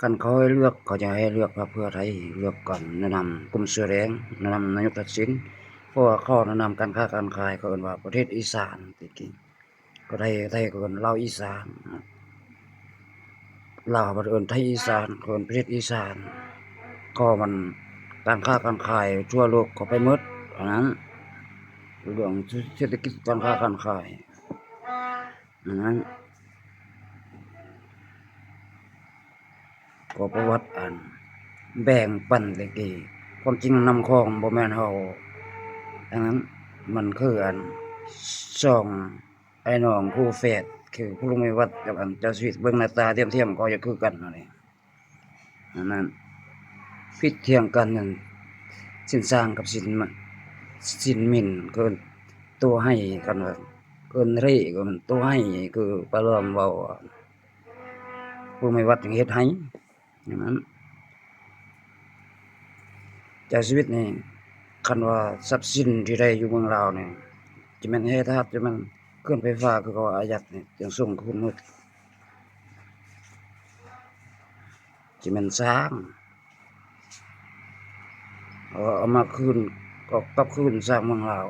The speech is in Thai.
คันเขาให้เลือกเขาจะให้เลือกพรรคเพื่อไทยเลือกก่อนแนะนำกลุ่มเสื้อแดงแนะนำนายกทักษิณเพราะว่าเขาแนะนำการค้าการขายเขาเอิ้นว่าประเทศอีสานตะกี้ก็ไทยก็เอิ้นลาวอีสานลาวก็เอิ้นไทยอีสานเขาเอิ้นประเทศอีสานก็มันการค้าการขายทั่วโลกเขาไปหมดอันนั้นเรื่องเศรษฐกิจการค้าการขายอันนั้นก็ประวัติอันแบ่งปันตะกี้ความจริงนำของบ่แม่นเฮาอันนั้นมันคืออันช่องไอ้น้องคู่แฝดคือผู้ลุงวิวัฒน์กับอันเจ้าชีวิตเบิ่งหน้าตาเทียมๆก็จะคือกันนั่นแหละอันนั้นผิดเถียงกันนั่นสินสร้างกับสินหมิ่นเกินตัวให้กันว่าเกินเร่ก็มันตัวให้คือปลาลอมเว้าว่าผู้ไม่วัดเฮ็ดให้อย่างนั้นจากชีวิตนี่คันว่าทรัพย์สินที่ได้อยู่เมืองลาวนี่จะแม่นแท้ทาสจะแม่นเครื่องไฟฟ้าคือเขาอายัดนี่จังส่งคืนหมดจะแม่นสร้างเอามาคืนก็กลับคืนสร้างเมืองลาว